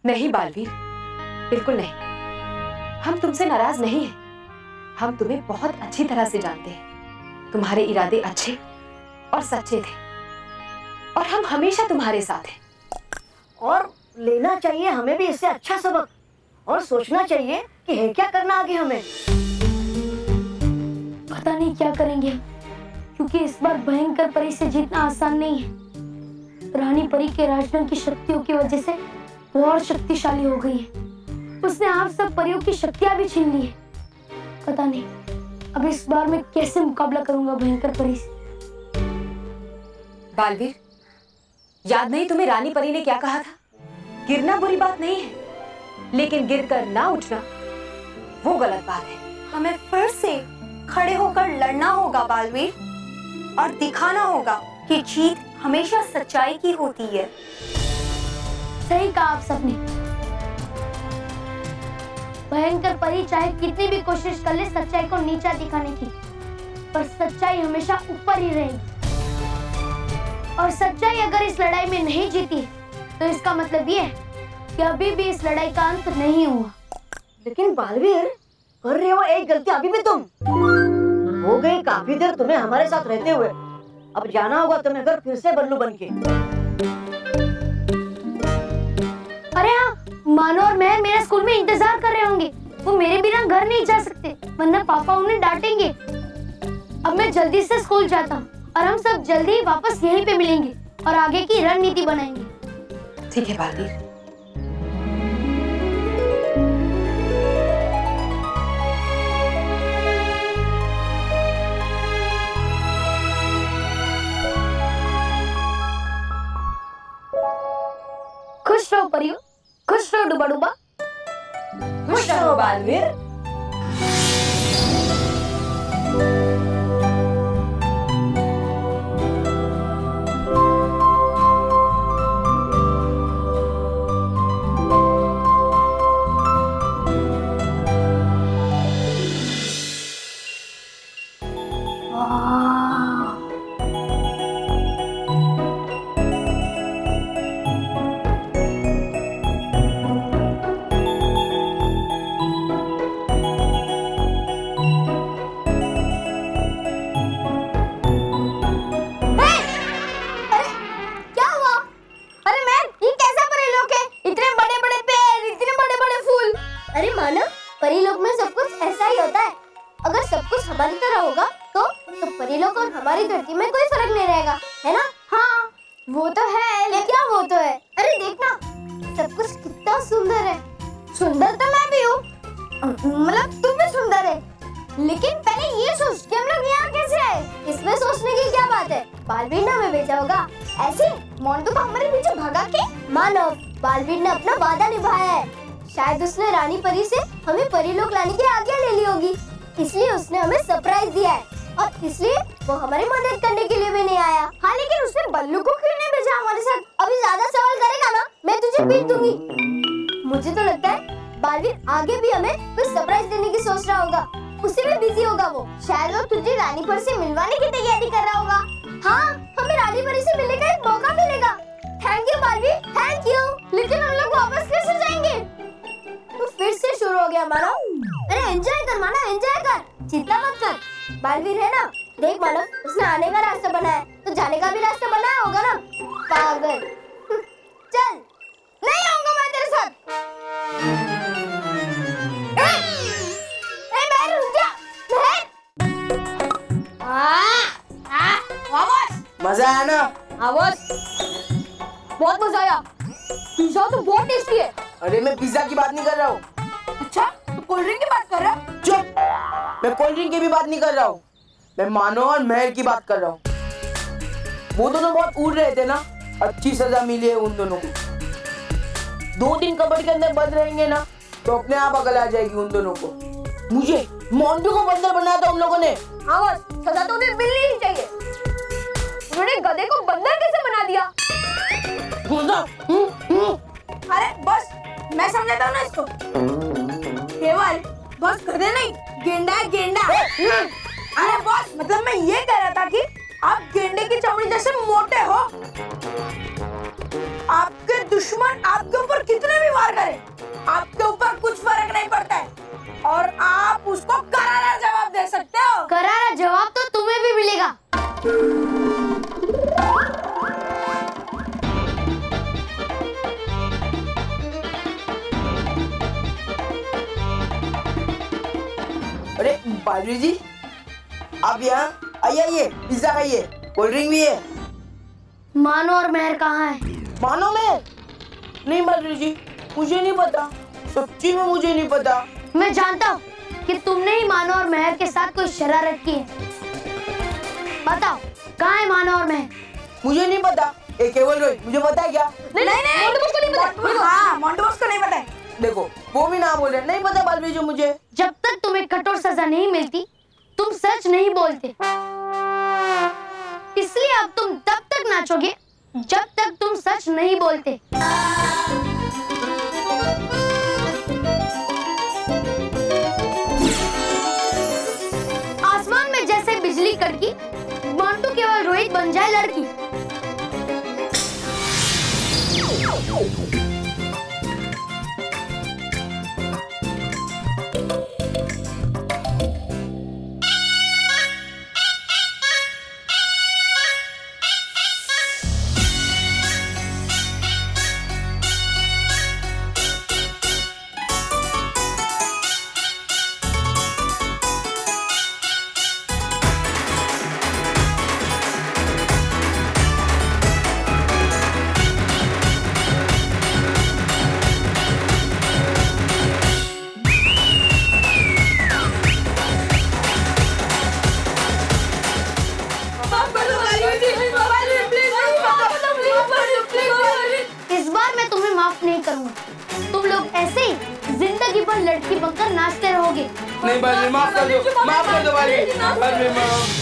नहीं बालवीर, बिल्कुल नहीं। हम तुमसे नाराज नहीं हैं। हम तुम्हें बहुत अच्छी तरह से जानते हैं। तुम्हारे इरादे अच्छे और सच्चे थे और हम हमेशा तुम्हारे साथ हैं। और लेना चाहिए हमें भी इससे अच्छा सबक, और सोचना चाहिए कि है क्या करना आगे हमें। पता नहीं क्या करेंगे, क्योंकि इस बार भयंकर परी से जीतना आसान नहीं है। रानी परी के राजरंग की शक्तियों की वजह से वो और शक्तिशाली हो गई है। उसने आप सब परियों की शक्तियां भी छीन ली है। पता नहीं अब इस बार मैं कैसे मुकाबला करूंगा भयंकर परी से। बालवीर, याद नहीं तुम्हें रानी परी ने क्या कहा था? गिरना बुरी बात नहीं है, लेकिन गिरकर ना उठना वो गलत बात है। हमें फिर से खड़े होकर लड़ना होगा बालवीर, और दिखाना होगा कि जीत हमेशा सच्चाई की होती है। सही कहा आप सबने। भयंकर परी चाहे कितनी भी कोशिश कर ले सच्चाई को नीचा दिखाने की, पर सच्चाई हमेशा ऊपर ही रहेगी। और सच्चाई अगर इस लड़ाई में नहीं जीती तो इसका मतलब ये है कि अभी भी इस लड़ाई का अंत नहीं हुआ। लेकिन बालवीर, कर रहे हो एक गलती अभी भी तुम। हो गई काफी देर तुम्हें हमारे साथ रहते हुए, अब जाना होगा तुम्हें घर फिर से बल्लू बनके। अरे हाँ, मानो और मैं मेरे स्कूल में इंतजार कर रहे होंगे। वो मेरे बिना घर नहीं जा सकते, वरना पापा उन्हें डांटेंगे। अब मैं जल्दी से स्कूल जाता हूँ और हम सब जल्दी ही वापस यहीं पे मिलेंगे और आगे की रणनीति बनाएंगे। ठीक है बालवीर। खुश रहो परियो, खुश रहो डुबा डुबा। खुश रहो बालवीर। परीलोक और हमारी धरती में कोई फर्क नहीं रहेगा, है ना? हाँ, वो तो है, लेकिन क्या वो तो है? अरे देखना, सब कुछ कितना सुंदर है। सुंदर तो मैं भी हूँ, मतलब तू भी सुंदर है। लेकिन पहले ये सोच कि हम लोग यहाँ कैसे आए? इसमें सोचने की क्या बात है? बालवीर ने हमें भेजा होगा ऐसे मोंटू को हमारे पीछे भगा के। मानव, बालवीर ने अपना वादा निभाया है। शायद उसने रानी परी से हमें परीलोक लाने की आज्ञा ले ली होगी, इसलिए उसने हमें सरप्राइज दिया है और इसलिए वो हमारी मदद करने के लिए भी नहीं आया। हाँ, लेकिन उसने बल्लू को क्यों नहीं भेजा हमारे साथ? अभी ज्यादा सवाल करेगा ना, मैं तुझे पीट दूंगी। मुझे तो लगता है बालवीर आगे भी हमें कुछ सरप्राइज देने की सोच रहा होगा। उसी में बिजी होगा वो। शायद वो तुझे रानी परी से मिलवाने की तैयारी कर रहा होगा। हाँ, हमें रानी परी से मिलने का एक मौका मिलेगा। Thank you Baalveer, thank you. लेकिन हम लोग वापस कैसे जाएंगे? तो फिर से शुरू हो गया मानव। अरे एंजॉय कर मानव, एंजॉय कर, चिंता मत कर। बालवीर है ना, देख मानव, उसने आने का रास्ता बनाया तो जाने का भी रास्ता बनाया होगा ना, पागल। चल, नहीं आऊंगा मैं तेरे साथ। मजा आया ना? आवाज बहुत मजा आया। पिज्जा तो बहुत टेस्टी है। अरे मैं पिज्जा की बात नहीं कर रहा हूँ। अच्छा, तो कोल्ड ड्रिंक की बात कर रहा है? चुप, मैं कोल्ड ड्रिंक की भी बात नहीं कर रहा हूँ। मैं मानो और महर की बात कर रहा हूँ। वो दोनों बहुत उड़ रहे थे ना, अच्छी सजा मिली है उन दोनों को। 2 दिन कबड्डी के अंदर बंद रहेंगे ना तो अपने आप अकल आ जाएगी उन दोनों को। मुझे मोंटू को बंदर बनाया था उन लोगों ने। आवाज, सजा तो उन्हें मिलनी ही चाहिए। उन्होंने गधे को बंदर कैसे बना दिया? अरे बस, मैं समझाता हूँ ना इसको। केवल बस गधे नहीं, गेंडा है गेंडा। अरे बॉस, मतलब मैं ये कह रहा था कि आप गेंडे की चमड़ी जैसे मोटे हो। आपके दुश्मन आपके ऊपर कितने भी वार बालवीर जी, आप यहाँ आइए, पिज्जा खाइए, कोल्ड ड्रिंक भी है। मानो और मेहर कहाँ है? मानो मेहर? नहीं बालवीर जी, मुझे नहीं पता, सच्ची में मुझे नहीं पता। मैं जानता हूँ कि तुमने ही मानो और मेहर के साथ कोई शरारत की है। बताओ कहाँ है मानो और मेहर? मुझे नहीं पता। एक केवल रोहित, मुझे पता है क्या? नहीं मोंटू बॉस को नहीं पता। हाँ मोंटू बॉस को नहीं पता है। देखो वो भी ना बोले, नहीं पता बालवीर जी मुझे। जब तक तुम्हें कठोर सजा नहीं मिलती तुम सच नहीं बोलते, इसलिए अब तुम तब तक नाचोगे जब तक तुम सच नहीं बोलते। आसमान में जैसे बिजली कड़की, मोंटू केवल रोहित बन जाए लड़की। इस बार मैं तुम्हें माफ नहीं करूंगा। तुम लोग ऐसे ही जिंदगी भर लड़की बनकर नाचते रहोगे। नहीं बालवीर, माफ कर दो, माफ कर दो बालवीर, बालवीर माफ कर दो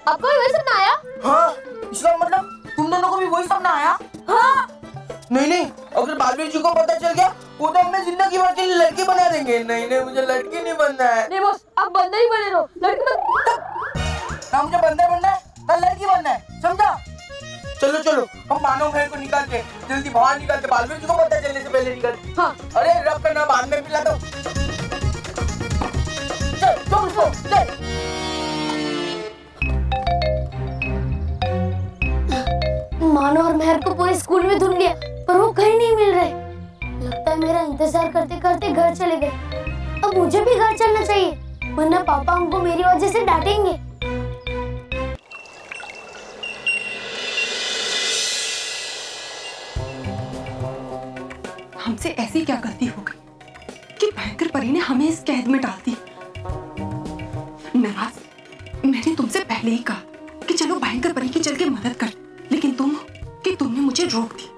आपको भी वही सपना आया? हाँ, इसका मतलब तुम दोनों को भी वही सपना आया? हाँ। नहीं, अगर बालवीर जी को पता चल गया वो तो हमें जिंदगी भर के लिए लड़की बना देंगे। नहीं, मुझे लड़की नहीं बनना है। नहीं बॉस, आप बंदे ही बने रहो, लड़की ना मुझे बंदे बनना है ना लड़की बनना है, समझा? चलो हम मानो मेहर को निकालते, जल्दी बाहर निकालते, बालवीर जी को पता चलने से पहले निकालते। हाँ। अरे रब करना, बाद में पिला दो। चल। मानो और मेहर को पूरे स्कूल में ढूंढ लिया पर वो कहीं नहीं मिल रहे। लगता है मेरा इंतजार करते करते घर चले गए। अब मुझे भी घर चलना चाहिए वरना पापा हमको मेरी वजह से डांटेंगे। हमसे ऐसी क्या गलती हो गई कि भयंकर परी ने हमें इस कैद में डाल दी। नाराज, मैंने तुमसे पहले ही कहा कि चलो भयंकर परी की चल के मदद कर, लेकिन तुमने मुझे रोक दी।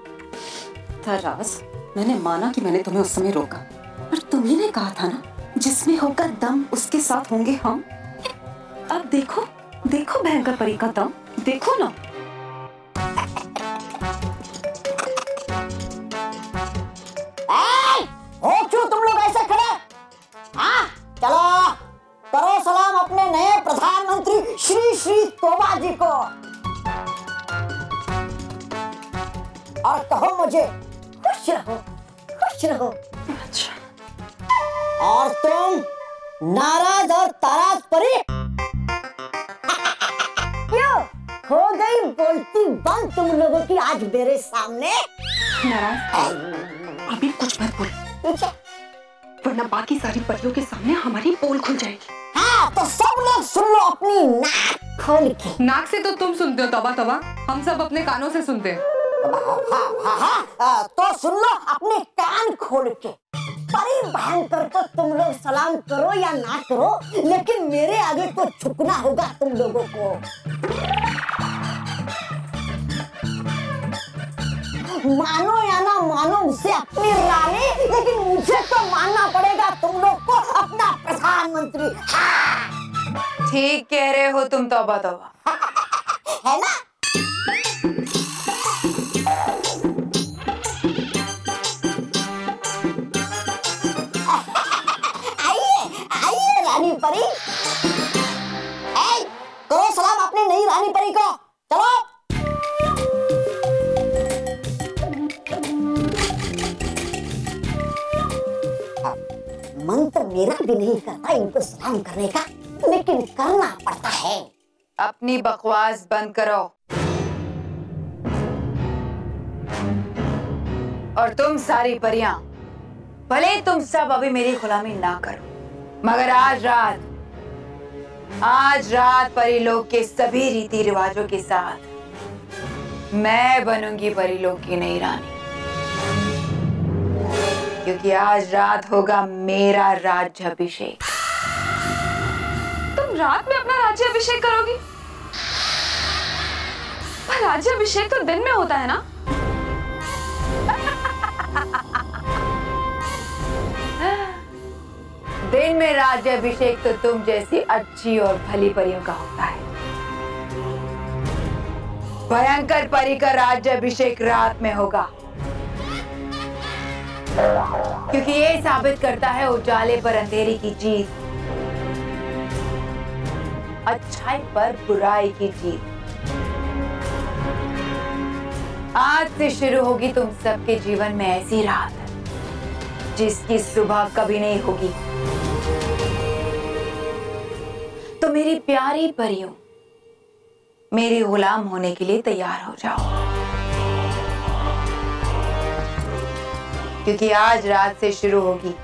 नाराज, मैंने माना कि मैंने तुम्हें उस समय रोका, पर तुम्ही ने कहा था ना जिसमें होगा दम उसके साथ होंगे हम। अब देखो भयंकर परी का दम देखो ना। हो क्यों तुम लोग ऐसे खड़े? हाँ चलो करो सलाम अपने नए प्रधानमंत्री श्री तोबा जी को और कहो मुझे खुश रहो। अच्छा। और तुम नाराज और ताराज परी क्यों हो गई बोलती बंद तुम लोगों की आज मेरे सामने? नाराज, अभी कुछ मत बोल, वरना बाकी सारी परियों के सामने हमारी पोल खुल जाएगी। हाँ तो सब लोग सुन लो अपनी नाक खोल के। नाक से तो तुम सुनते हो तबा, हम सब अपने कानों से सुनते हैं। हाँ, तो सुन लो अपने कान खोल के। परी भयंकर को तुम लोग सलाम करो या ना करो, लेकिन मेरे आगे तो झुकना होगा तुम लोगों को। मानो या ना मानो उसे अपनी रानी, लेकिन मुझे तो मानना पड़ेगा तुम लोग को अपना प्रधानमंत्री। ठीक कह रहे हो तुम तौबा, है ना? आइए रानी परी, करो सलाम अपनी नई रानी परी को। चलो मन तो मेरा भी नहीं करता इनको सलाम करने का, लेकिन करना पड़ता है। अपनी बकवास बंद करो। और तुम सारी परियां, भले तुम सब अभी मेरी गुलामी ना करो, मगर आज रात परिलोक के सभी रीति रिवाजों के साथ मैं बनूंगी परिलोक की नई रानी, क्योंकि आज रात होगा मेरा राज्याभिषेक। तुम रात में अपना राज्याभिषेक करोगी? पर राज्याभिषेक तो दिन में होता है ना? दिन में राज्याभिषेक तो तुम जैसी अच्छी और भली परियों का होता है। भयंकर परी का राज्याभिषेक रात में होगा, क्योंकि ये साबित करता है उजाले पर अंधेरी की जीत, अच्छाई पर बुराई की जीत। आज से शुरू होगी तुम सबके जीवन में ऐसी रात जिसकी सुबह कभी नहीं होगी। तो मेरी प्यारी परियों, मेरे गुलाम होने के लिए तैयार हो जाओ, क्योंकि आज रात से शुरू होगी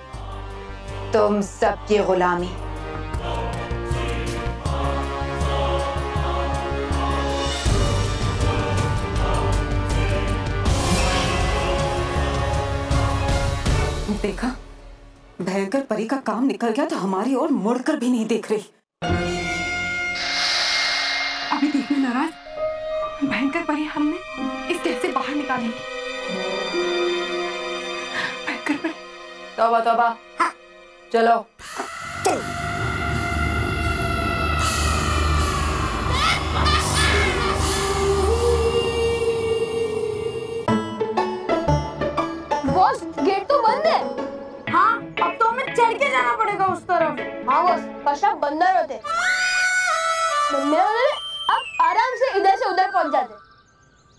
तुम सबकी गुलामी। देखा, भयंकर परी का काम निकल गया तो हमारी ओर मुड़कर भी नहीं देख रही। अभी देखने नाराज, भयंकर परी हमने इस कैद से बाहर निकालेंगे। भयंकर परी, तौबा तौबा, चलो। बॉस, गेट तो बंद है। हाँ, अब तो हमें चढ़ के जाना पड़ेगा उस तरफ। हाँ बॉस, फर्स्ट बंदर होते। अब आराम से इधर से उधर पहुंच जाते।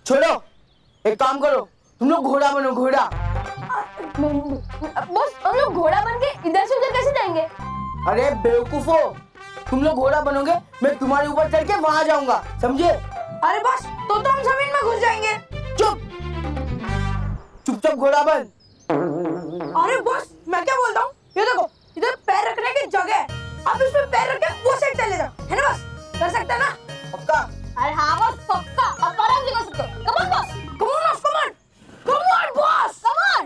छोड़ो, एक काम करो, तुम लोग घोड़ा बनो, घोड़ा। बॉस, हम लोग घोड़ा बन के इधर से उधर कैसे जाएंगे? अरे बेवकूफो, तुम लोग घोड़ा बनोगे, मैं तुम्हारे ऊपर चढ़ के वहां जाऊंगा, समझे? अरे बॉस, तो हम जमीन में घुस जाएंगे। चुपचाप घोड़ा बन। अरे बॉस, मैं क्या बोलता हूँ, ये देखो, इधर पैर रखने की जगह है, आप इसमें पैर रख के वो साइड चले जाओ, है ना बॉस? कर सकते हैं ना? पक्का? अरे हाँ बॉस, पक्का। अब आराम से कर सकते हो। Come on boss, come on, come on, come on boss, come on.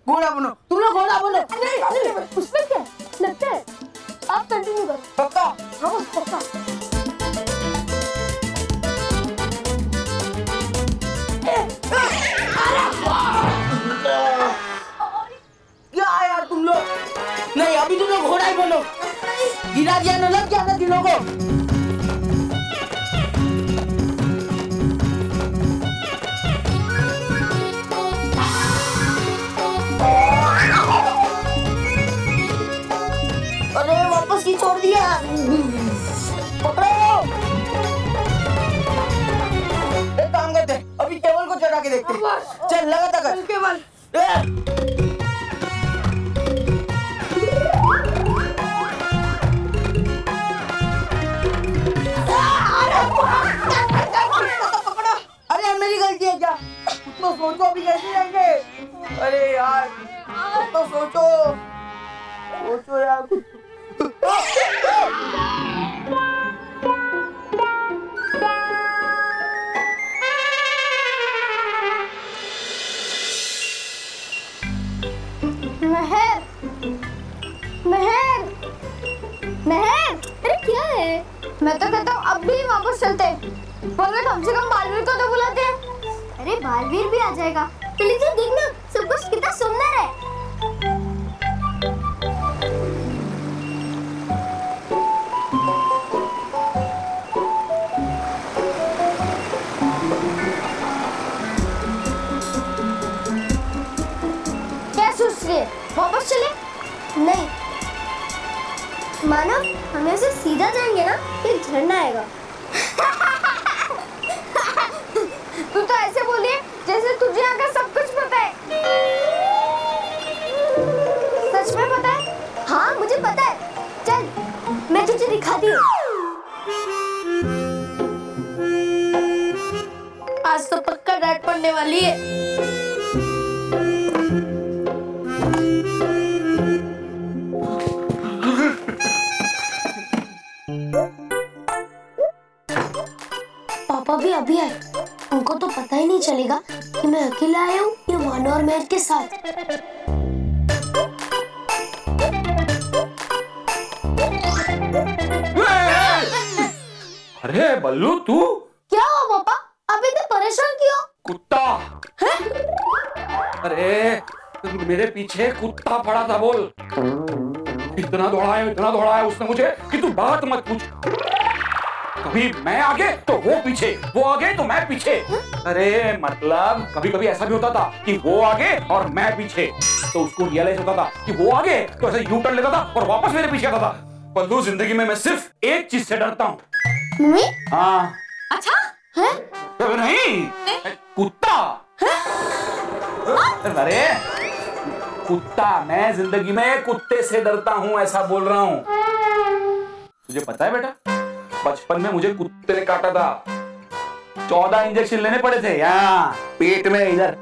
घोड़ा बनो, तुम लोग घोड़ा बनो। उसमें क्या लगता है? आप कंटिन्यू करो। पक्का? हाँ बॉस, पक्का। क्या यार तुम लोग? नहीं, अभी तुम लोग घोड़ा ही बनो। गिरा दिया ना, लग गया ना दिनों को। अरे वापस ही छोड़ दिया। पकड़ो। एक काम करते हैं, अभी टेबल को चढ़ा के देखते हैं। चल, लगातार कर। केवल अरे मेरी गलती है क्या? उतना सोचो, अभी कैसे जाएंगे? अरे यार, तो सोचो यार कुछ। महर, महर, महर, अरे क्या है? मैं तो कहता हूँ अब भी वापस चलते हैं, पर कम से कम बालवीर को तो बुलाते हैं। अरे बालवीर भी आ जाएगा। तो लेकिन देखना, सब कुछ कितना सुंदर है। सीधा जाएंगे ना फिर झरना आएगा। तू तो ऐसे बोलिए जैसे तुझे यहाँ का सब कुछ पता है। सच में पता है? हाँ मुझे पता है। चल मैं तुझे दिखाती हूँ। आज तो पक्का डांट पड़ने वाली है। पापा भी अभी आए, उनको तो पता ही नहीं चलेगा कि मैं अकेला आया हूँ या मानो और महर के साथ। अरे बल्लू तू क्या हुआ पापा? आप इतने परेशान क्यों? कुत्ता अरे मेरे पीछे कुत्ता पड़ा था बोल। इतना दौड़ाया उसने मुझे कि तू बात मत पूछ। कभी मैं आगे तो वो पीछे, वो आगे तो मैं पीछे। अरे मतलब कभी कभी ऐसा भी होता था कि वो आगे और मैं पीछे, तो उसको रियलाइज होता था कि वो आगे तो ऐसे यू टर्न लेता था और वापस मेरे पीछे आता था। बल्लू जिंदगी में मैं सिर्फ एक चीज से डरता हूँ। मम्मी? हाँ। अच्छा है? नहीं कुत्ता। अरे कुत्ता, मैं जिंदगी में कुत्ते से डरता हूँ, ऐसा बोल रहा हूँ। तुझे पता है बेटा, बचपन में मुझे कुत्ते ने काटा था। 14 इंजेक्शन लेने पड़े थे यहाँ पेट में इधर।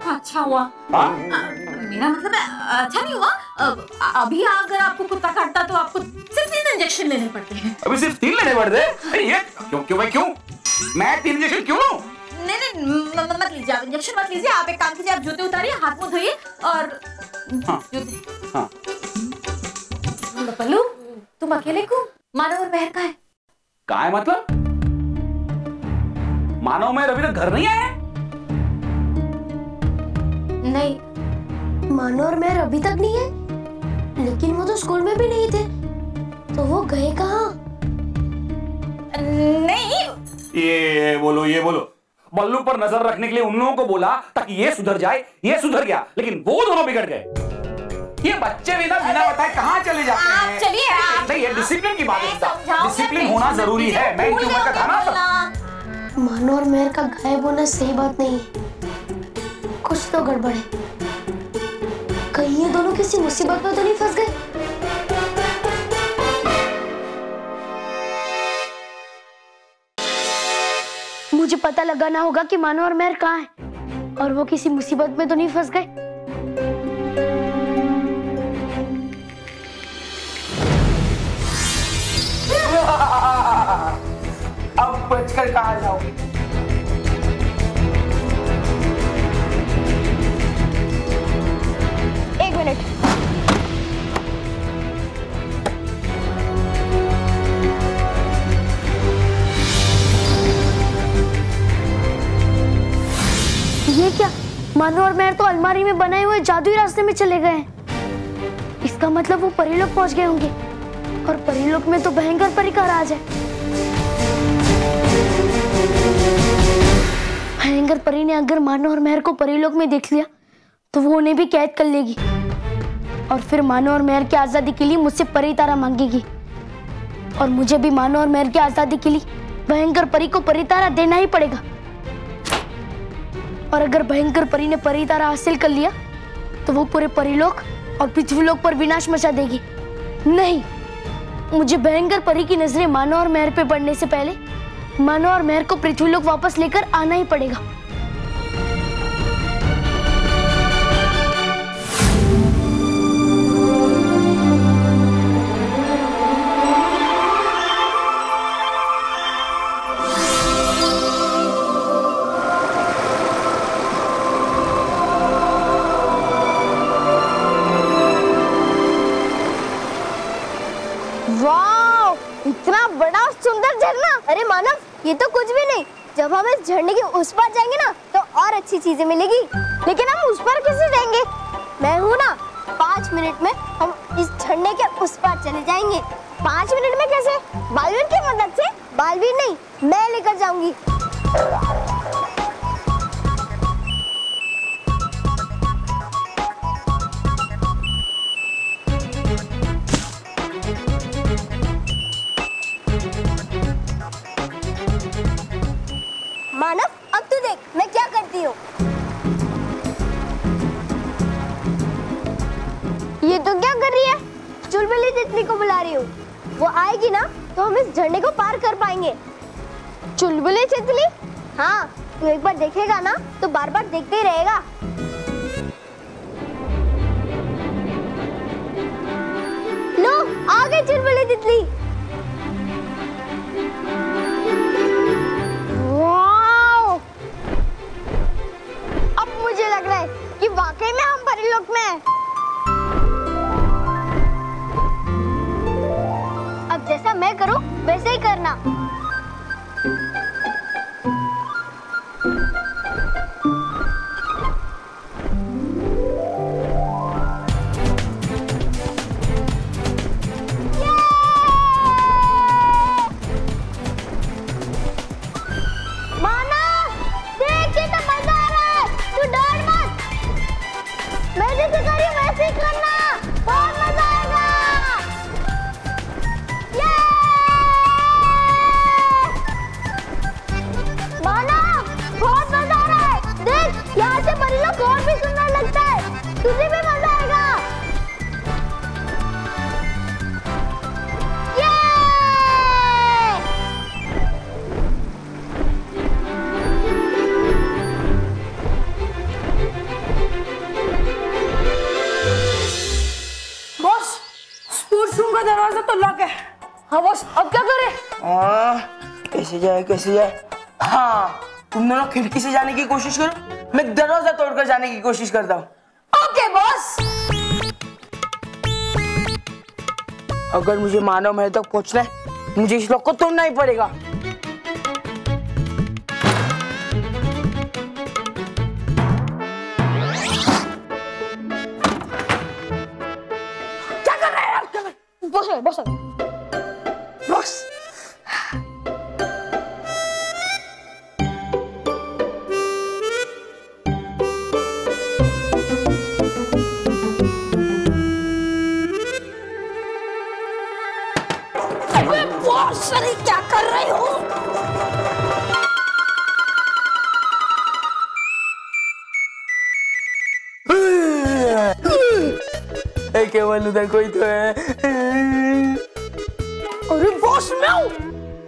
अच्छा हुआ। मेरा मतलब अच्छा नहीं हुआ। अभी अगर आपको कुत्ता काटता तो आपको सिर्फ 3 इंजेक्शन लेने पड़ते हैं। अभी सिर्फ 3 लेने पड़ते? ये क्यों मैं 3 इंजेक्शन क्यों लूं? नहीं मत लीजिए, आप इंजेक्शन मत लीजिए। आप एक काम कीजिए, आप जूते उतारिए, हाथ मुंह धोइए और जूते। हाँ। बल्लू तुम अकेले क्यों? मानव और महर कहाँ है मतलब? मानव महर अभी तक घर नहीं आए? नहीं, मानो और महर अभी तक नहीं है, लेकिन वो तो स्कूल में भी नहीं थे, तो वो गए कहाँ? नहीं ये बोलो बल्लू पर नजर रखने के लिए उन लोगों को बोला ताकि ये सुधर जाए, ये सुधर गया, लेकिन वो दोनों बिगड़ गए। ये बच्चे बिना बताए कहाँ चले जाते हैं? चलिए नहीं, ये डिसिप्लिन की बात है। डिसिप्लिन होना जरूरी है। मैं इनकी उम्र का था ना। मानो और महर का गायब होना सही बात नहीं है, कुछ तो गड़बड़ है। कहीं ये दोनों किसी मुसीबत में तो नहीं फंस गए? मुझे पता लगाना होगा कि मानो और महर कहाँ हैं और वो किसी मुसीबत में तो नहीं फंस गए। अब बचकर कहाँ जाओगे? एक मिनट। ये क्या? मानो और महर तो अलमारी में बनाए हुए जादुई रास्ते में चले गए हैं। इसका मतलब वो परीलोक पहुंच गए होंगे और परीलोक में तो भयंकर परी का राज है। भयंकर परी ने अगर मानो और महर को परीलोक में देख लिया तो वो उन्हें भी कैद कर लेगी और फिर मानो और महर की आजादी के लिए मुझसे परी तारा मांगेगी और मुझे भी मानो और महर की आजादी के लिए भयंकर परी को परी तारा देना ही पड़ेगा। और अगर भयंकर परी ने परी तारा हासिल कर लिया तो वो पूरे परीलोक और पृथ्वीलोक पर विनाश मचा देगी। नहीं, मुझे भयंकर परी की नजरें मानो और महर पे पड़ने से पहले मानो और महर को पृथ्वीलोक वापस लेकर आना ही पड़ेगा। इतना बड़ा सुंदर झरना! अरे मानव, ये तो कुछ भी नहीं। जब हम इस झरने के उस पार जाएंगे ना तो और अच्छी चीजें मिलेगी। लेकिन हम उस पार कैसे जाएंगे? मैं हूँ ना, 5 मिनट में हम इस झरने के उस पार चले जाएंगे। 5 मिनट में कैसे? बालवीर की मदद से? बालवीर नहीं, मैं लेकर जाऊंगी। अब तू देख मैं क्या करती हूँ। ये तो क्या कर रही है? चुलबुली तितली को बुला रही हूँ। वो आएगी ना तो हम इस झंडे को पार कर पाएंगे। चुलबुली तितली, हाँ तू एक बार देखेगा ना तो बार बार देखते ही रहेगा। लो आ गई चुलबुली तितली। वाओ! अब मुझे लग रहा है कि वाकई में हम परीलोक में हैं। अब जैसा मैं करूं वैसे ही करना। तुझे भी मजा आएगा। बॉस स्पोर्ट्स रूम का दरवाजा तो लॉक है। हाँ बॉस अब क्या करें? कैसे जाए? हाँ तुम दोनों खिड़की से जाने की कोशिश करो, मैं दरवाजा तोड़कर जाने की कोशिश करता हूँ। Okay boss. अगर मुझे मानव महल तक पहुंचना है मुझे इस लॉक को तोड़ना ही पड़ेगा। क्या कर रहे हैं यार? बॉस अरे क्या कर रहे हो? केवल उधर कोई तो है। अरे बॉस मैं हूँ।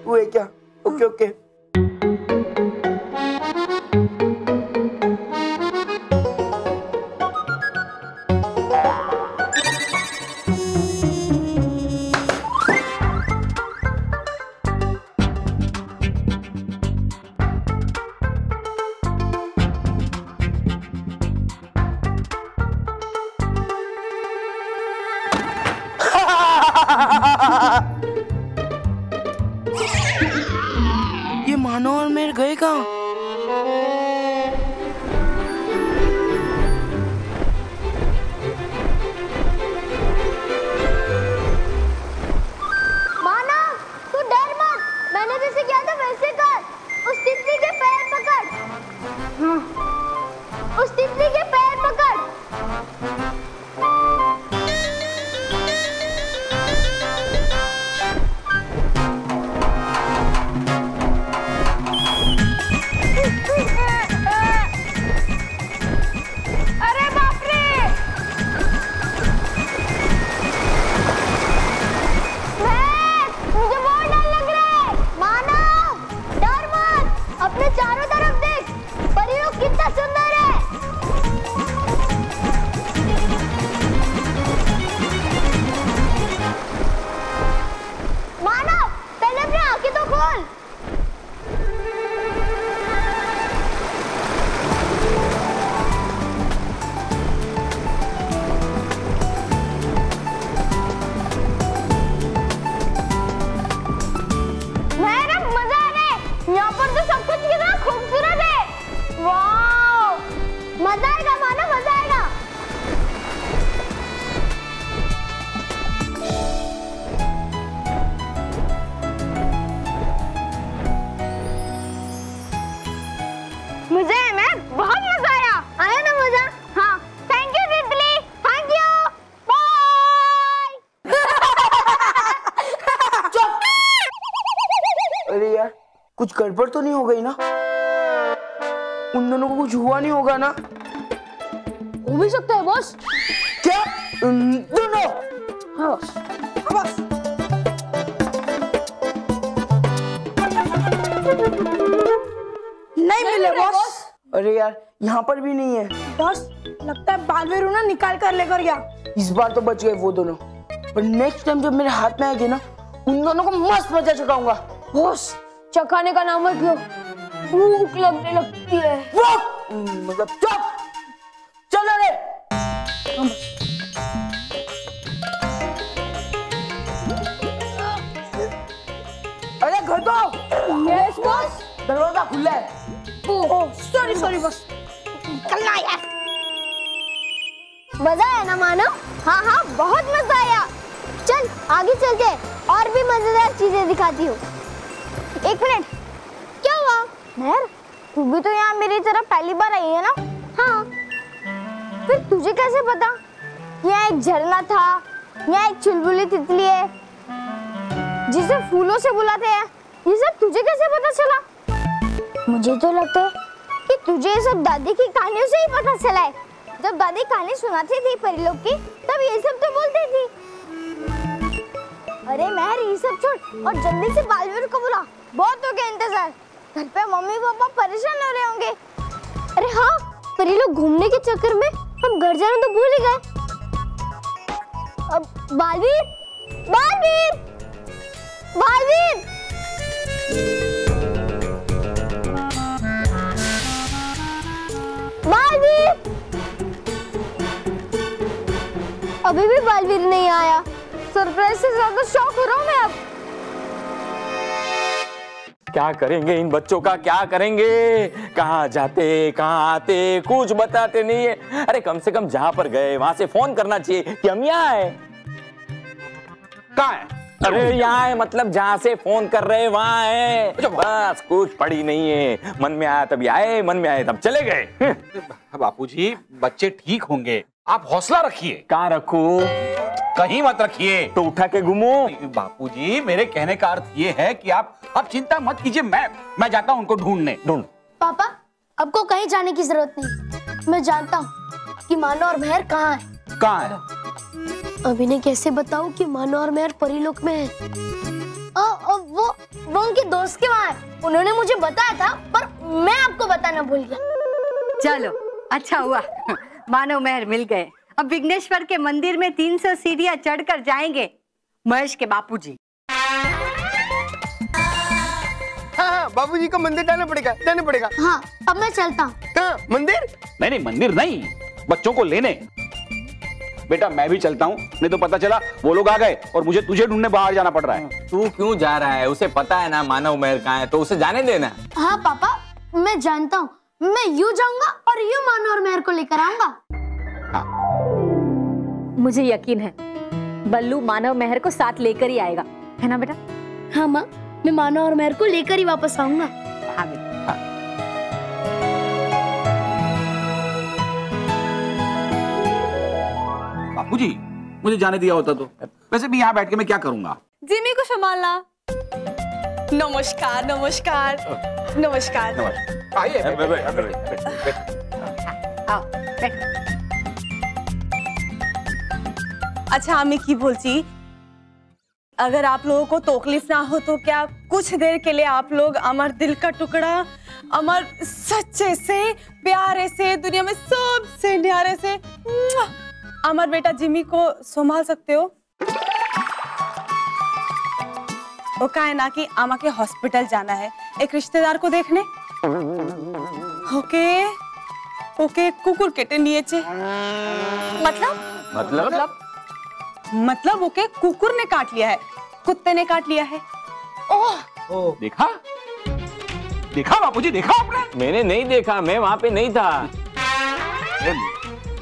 वो है क्या? ओके ये मानो और मेरे गए कहाँ? मानव तू डर मत, मैंने जैसे किया था वैसे कर। उस तितली के पैर पकड़। उस तितली के पैर पकड़। चारों तरफ देख, परीलोक कितना सुंदर है। मानव पहले अपनी आंखें तो खोल। यहाँ पर तो सब कुछ कितना खूबसूरत है। वाओ मजा आएगा मानो, मजा आएगा। मुझे मैं बहुत मजा आया ना मजा। हाँ थैंक यू तितली, थैंक यू, बाय। अरे यार कुछ गड़बड़ तो नहीं हो गई ना? उन दोनों को कुछ हुआ नहीं होगा ना? हो भी सकता है बॉस। क्या दोनों? हाँ बॉस। बस नहीं मिले बॉस। अरे यार यहाँ पर भी नहीं है। बॉस लगता है बालवीरू ना निकाल कर लेकर गया। इस बार तो बच गए वो दोनों, पर नेक्स्ट टाइम जब मेरे हाथ में आएगी ना, उन दोनों को मस्त मजा चखाऊंगा। बॉस चखाने का नाम मत लो, भूख लगने लगती है। मतलब चुप, चलो रे। अरे घर को। Yes boss. दरवाजा खुला है। Oh sorry boss. कलना यार। मजा आया ना मानव? हाँ हाँ बहुत मजा आया। चल आगे चलते और भी मजेदार चीजें दिखाती हूँ। एक मिनट, क्या हुआ? महर तू भी तो यहाँ मेरी तरफ पहली बार आई है ना? हाँ। फिर तुझे कैसे पता? यहाँ एक झरना था, यहाँ एक चुलबुली तितली है जिसे फूलों से बुलाते हैं। ये सब तुझे कैसे पता चला? मुझे तो लगता है कि तुझे ये सब दादी की कहानियों से ही पता चला है। जब दादी कहानी सुनाती थी परी लोग की, तब ये सब तो बोलती थी। अरे महर ये सब छोड़ और जल्दी से बालवीर को बुला, बहुत हो गया इंतजार। घर पे मम्मी पापा परेशान हो रहे होंगे। अरे हाँ, परी लोग घूमने के चक्कर में हम घर जाना तो भूल ही गए। अब बालवीर, बालवीर, बालवीर। बालवीर, अभी भी बालवीर नहीं आया। सरप्राइज से ज्यादा शॉक हो रहा हूँ मैं अब। क्या करेंगे इन बच्चों का, क्या करेंगे? कहाँ जाते कहाँ आते कुछ बताते नहीं है। अरे कम से कम जहाँ पर गए वहां से फोन करना चाहिए कि हम यहाँ है। कहाँ है? अरे यहाँ है मतलब जहाँ से फोन कर रहे वहाँ है। बस कुछ पड़ी नहीं है। मन में आया तभी आए, मन में आए तब चले गए। बापूजी बच्चे ठीक होंगे, आप हौसला रखिए। कहाँ रखूं? कहीं मत रखिए। तो उठा के घूमो। बापूजी मेरे कहने का अर्थ ये है कि आप चिंता मत कीजिए, मैं जाता हूँ उनको ढूंढने। पापा आपको कहीं जाने की जरूरत नहीं। मैं जानता हूँ कि मानो और महर कहाँ है। कहाँ है? अभी ने कैसे बताऊं कि मानो और महर परीलोक में है? वो उनके दोस्त के वहाँ है। उन्होंने मुझे बताया था पर मैं आपको बताना भूल गया। चलो अच्छा हुआ मानो महर मिल गए। अब विघ्नेश्वर के मंदिर में 300 सीढ़ियां चढ़कर जाएंगे महेश के बापूजी। हाँ, बाबूजी को मंदिर जाना पड़ेगा। हाँ अब मैं चलता हूँ। कहाँ? मंदिर? नहीं मंदिर नहीं, बच्चों को लेने। बेटा मैं भी चलता हूँ, नहीं तो पता चला वो लोग आ गए और मुझे तुझे ढूंढने बाहर जाना पड़ रहा है। तू क्यों जा रहा है? उसे पता है ना मानव महर कहाँ है, तो उसे जाने देना। हाँ पापा मैं जानता हूँ, मैं यूं जाऊंगा और यूं मानो और महर को लेकर आऊंगा। हाँ। मुझे यकीन है बल्लू मानव महर को साथ लेकर ही आएगा, है ना बेटा? हाँ माँ, मैं मानो और महर को लेकर ही वापस आऊंगा। हाँ। बापूजी मुझे जाने दिया होता तो। वैसे भी यहाँ बैठ के मैं क्या करूँगा? जिमी को संभालना। नमस्कार नमस्कार नमस्कार। आइए आओ बैठो। अच्छा আমি কি বলছি, अगर आप लोगों को तकलीफ ना हो तो क्या कुछ देर के लिए आप लोग हमारे दिल का टुकड़ा, हमारे सच्चे से प्यारे से दुनिया में सबसे न्यारे से हमारे बेटा जिमी को संभाल सकते हो? वो क्या है ना कि आमा के हॉस्पिटल जाना है एक रिश्तेदार को देखने। ओके ओके कुकुर केटे नियेचे। मतलब ओके कुकुर ने काट लिया है, कुत्ते ने काट लिया है। ओह देखा बापूजी, देखा आपने? मैंने नहीं देखा, मैं वहाँ पे नहीं था।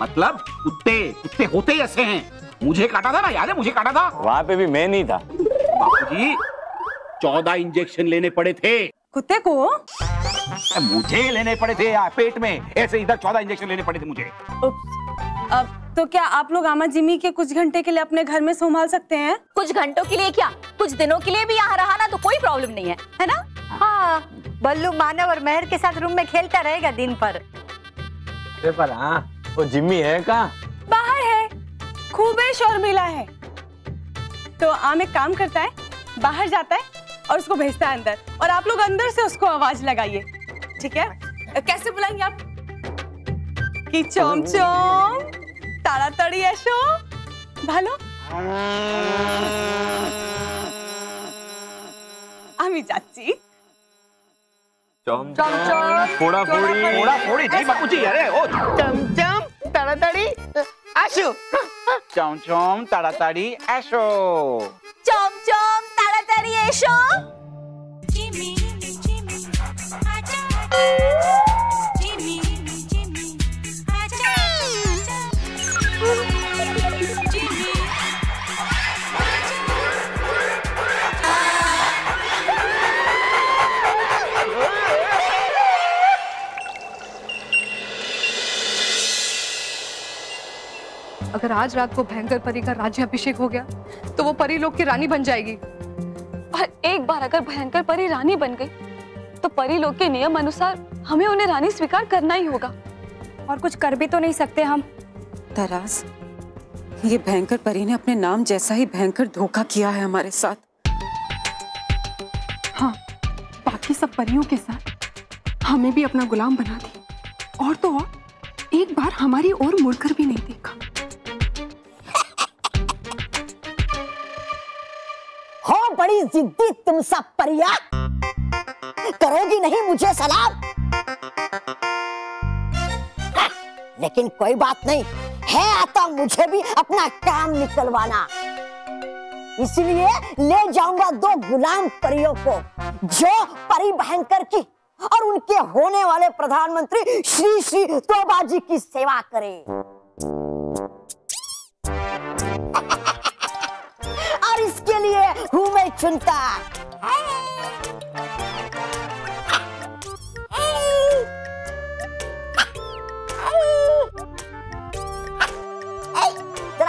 मतलब कुत्ते होते ही ऐसे हैं। मुझे काटा था ना, याद है मुझे काटा था। वहाँ पे भी मैं नहीं था। बापूजी 14 इंजेक्शन लेने पड़े थे कुत्ते को। मुझे लेने पड़े थे पेट में, ऐसे इधर 14 इंजेक्शन लेने पड़े थे मुझे। अब तो क्या आप लोग आमा जिमी के कुछ घंटे के लिए अपने घर में संभाल सकते हैं? कुछ घंटों के लिए क्या, कुछ दिनों के लिए भी यहाँ रहा ना तो कोई प्रॉब्लम नहीं है, है ना? हाँ, बल्लू मानव और मेहर के साथ रूम में खेलता रहेगा दिन भर। पर हाँ, वो जिम्मी है कहाँ? बाहर है, खूब शर्मिला है। तो आम एक काम करता है, बाहर जाता है और उसको भेजता है अंदर, और आप लोग अंदर से उसको आवाज लगाइए, ठीक है? कैसे बुलाएंगे आप? कि चोम चोम ताड़ाताड़ी एसो भालो। আমি যাচ্ছি। चम चम फोड़ा फोड़ी नहीं बापूजी, अरे ओ চমচম তাড়াতাড়ি আসো। চমচম তাড়াতাড়ি এসো। চমচম তাড়াতাড়ি এসো। अगर आज रात को भयंकर परी का राज्याभिषेक हो गया तो वो परी लोग की रानी बन जाएगी। और एक बार अगर भयंकर परी रानी बन गई तो परी लोग के नियम अनुसार हमें उन्हें रानी स्वीकार करना ही होगा। और कुछ कर भी तो नहीं सकते हम। तरास, ये भयंकर परी ने अपने नाम जैसा ही भयंकर धोखा किया है हमारे साथ। हाँ, बाकी सब परियों के साथ हमें भी अपना गुलाम बना दी, और तो और एक बार हमारी ओर मुड़कर भी नहीं देखा। हो बड़ी जिद्दी तुम सब परिया, करोगी नहीं मुझे सलाम? लेकिन कोई बात नहीं है, आता मुझे भी अपना काम निकलवाना। इसलिए ले जाऊंगा 2 गुलाम परियों को, जो परी भयंकर की और उनके होने वाले प्रधानमंत्री श्री श्री तोबा जी की सेवा करें। और इसके लिए हूँ मैं चुनता।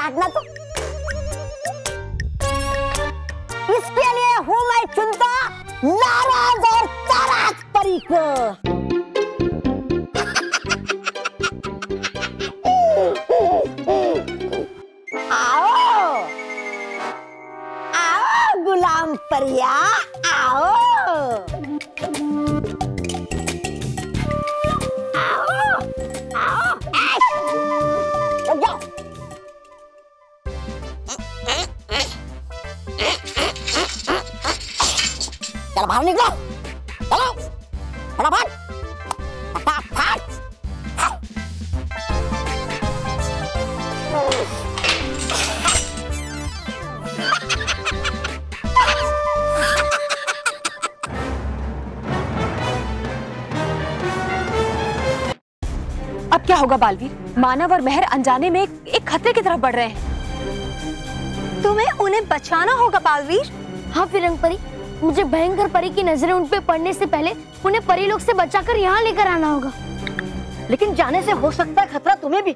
हटना तो। इसके लिए हूँ मैं चुनता नाराज और ताराज परी को। आओ आओ गुलाम परिया, आओ आओ आओ, जाओ। चलो बाहर निकलो, चलो फटाफट फटाफट। अब क्या होगा बालवीर? मानव और मेहर अनजाने में एक खतरे की तरफ बढ़ रहे हैं। तुम्हें उन्हें बचाना होगा बालवीर। हाँ फिरंग परी, मुझे भयंकर परी की नजरें उन पे पड़ने से पहले उन्हें परी लोग से बचाकर यहाँ लेकर आना होगा। लेकिन जाने से हो सकता है खतरा तुम्हें भी।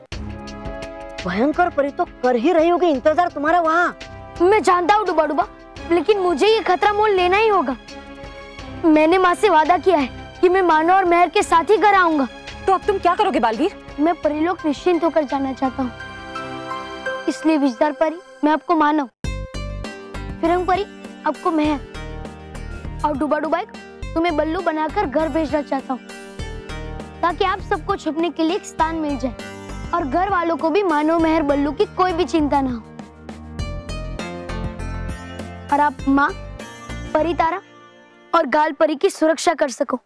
भयंकर परी तो कर ही रही होगी इंतजार तुम्हारा वहाँ। मैं जानता हूँ डुबा डुबा, लेकिन मुझे ये खतरा मोल लेना ही होगा। मैंने माँ से वादा किया है कि मैं मानव और मेहर के साथ ही घर आऊंगा। तो अब तुम क्या करोगे बालवीर? मैं परी लोग निश्चिंत होकर जाना चाहता हूँ। इसलिए विजदार परी मैं आपको मानव, फिरंग परी आपको मेहर, और डुबा डुबा तुम्हें बल्लू बनाकर घर भेजना चाहता हूँ, ताकि आप सबको छुपने के लिए एक स्थान मिल जाए और घर वालों को भी मानव मेहर बल्लू की कोई भी चिंता ना हो। और आप माँ, परी तारा और गाल परी की सुरक्षा कर सको।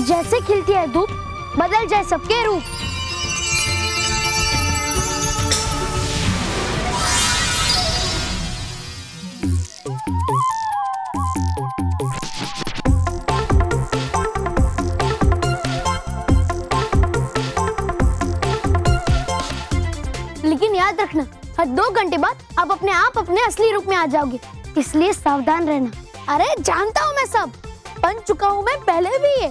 जैसे खिलती है धूप, बदल जाए सबके रूप। लेकिन याद रखना, हर 2 घंटे बाद आप अपने असली रूप में आ जाओगे, इसलिए सावधान रहना। अरे जानता हूँ मैं सब, बन चुका हूँ मैं पहले भी ये।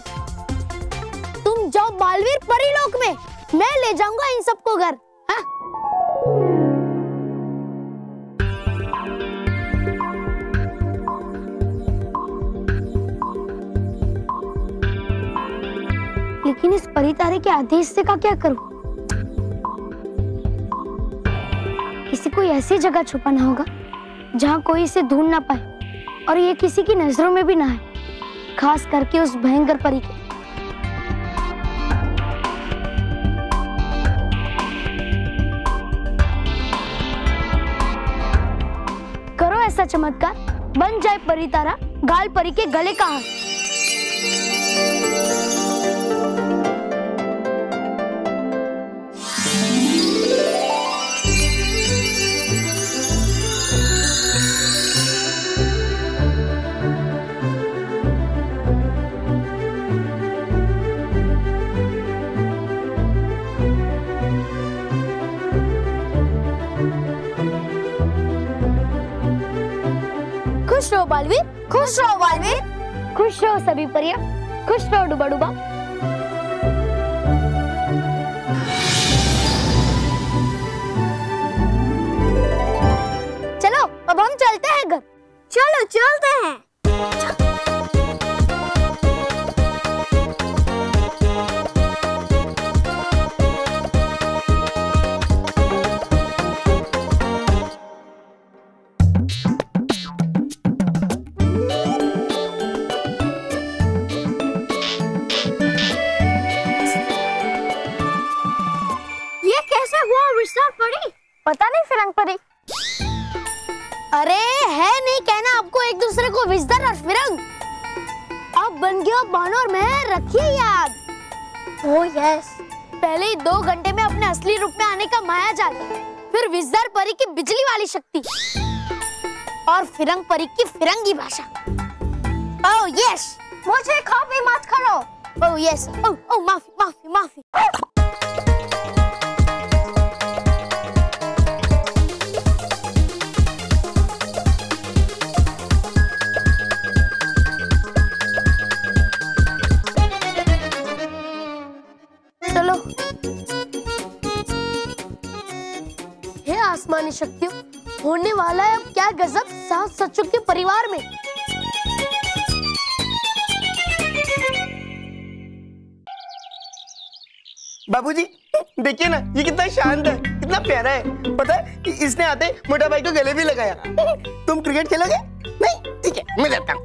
तुम जाओ बालवीर परीलोक में, मैं ले जाऊंगा इन सबको घर। हाँ? लेकिन इस परी तारे के आदेश से का क्या करूं? किसी को ऐसी जगह छुपाना होगा जहां कोई इसे ढूंढ ना पाए और ये किसी की नजरों में भी ना आए, खास करके उस भयंकर परी के। करो ऐसा चमत्कार, बन जाए परी तारा गाल परी के गले का हार। खुश रहो बालवीर, खुश रहो बालवीर, खुश रहो सभी परियां, खुश रहो डुबा डुबा। चलो अब हम चलते हैं घर। चलो चलते हैं। पता नहीं फिरंग परी। अरे है नहीं कहना आपको एक दूसरे को विजदर और फिरंग। अब बन गया बानो और मेहर, रखिए याद। Oh yes. पहले ही 2 घंटे में अपने असली रूप में आने का माया जाल, फिर विजदर परी की बिजली वाली शक्ति और फिरंग परी की फिरंगी भाषा। Oh yes. मुझे कॉपी मत करो। Oh yes. ओह माफी माफी माफी। चलो। हे आसमानी शक्तियों, होने वाला है अब क्या गजब सास सचुर के परिवार में। बाबूजी देखिए ना, ये कितना शांत है, कितना प्यारा है। पता है इसने आते मोटा भाई को गले भी लगाया। तुम क्रिकेट खेलोगे? नहीं, ठीक है मैं जाता हूँ।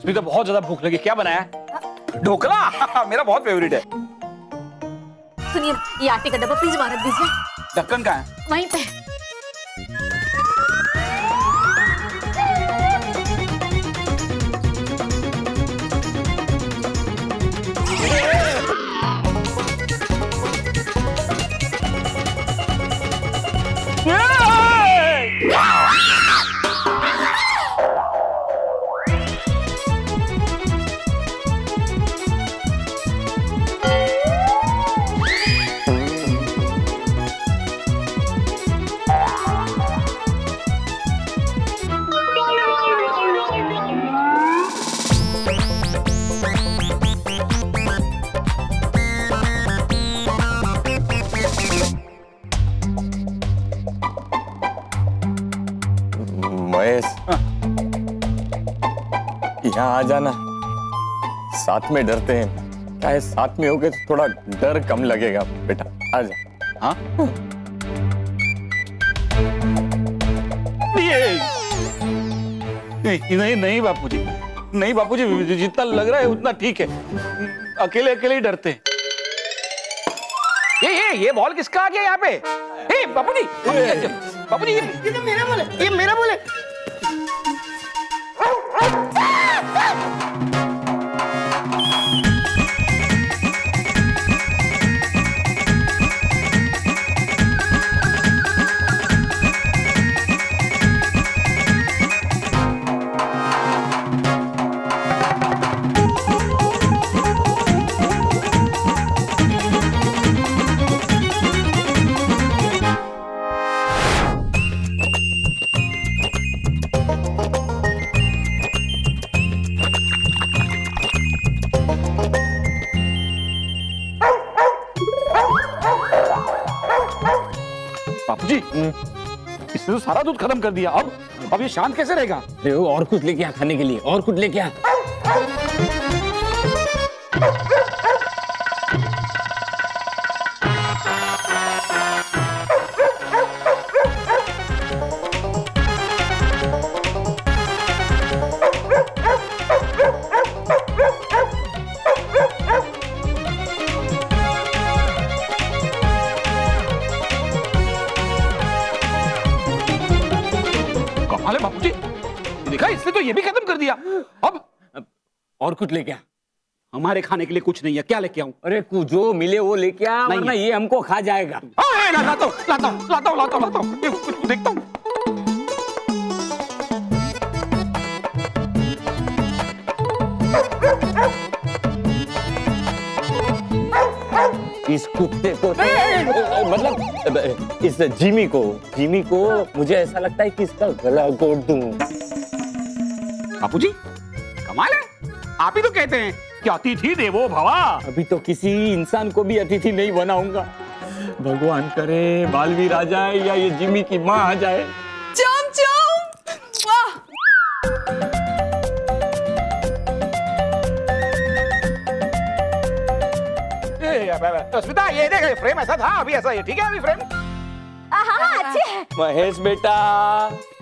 स्मिता बहुत ज्यादा भूख लगी, क्या बनाया? ढोकला मेरा बहुत फेवरेट है। सुनिए, ये आटे का डब्बा प्लीज वहां रख दीजिए। ढक्कन कहाँ है? वहीं पे। यहाँ आ जाना, साथ में डरते हैं, क्या है साथ में होगे तो थोड़ा डर कम लगेगा बेटा, आ जा। हाँ नहीं नहीं बापूजी, नहीं बापूजी, जितना लग रहा है उतना ठीक है, अकेले अकेले ही डरते हैं। ये बॉल किसका आ गया यहाँ पे? बापूजी बापूजी, ये तो मेरा बॉल है, ये मेरा बॉल है। इसने तो सारा दूध खत्म कर दिया। अब ये शांत कैसे रहेगा? अरे वो और कुछ लेके आ खाने के लिए, और कुछ लेके आ। कमाल है बापूजी, देखा इसने तो ये भी खत्म कर दिया। अब और कुछ लेके आ। हमारे खाने के लिए कुछ नहीं है, क्या लेके आऊं? अरे जो मिले वो लेके आ, वरना ये हमको खा जाएगा। लाता हूं, देखता हूं। इस कुत्ते को मतलब इस जिमी को मुझे ऐसा लगता है कि इसका गला घोट दूं। बापूजी कमाल है, आप ही तो कहते हैं कि अतिथि देवो भवा। अभी तो किसी इंसान को भी अतिथि नहीं बनाऊंगा। भगवान करे बालवीर आ जाए या ये जिमी की माँ आ जाए। चम स्मिता, ये देख फ्रेम ऐसा था, अभी ऐसा है, ठीक है अभी फ्रेम। अच्छे है। महेश बेटा,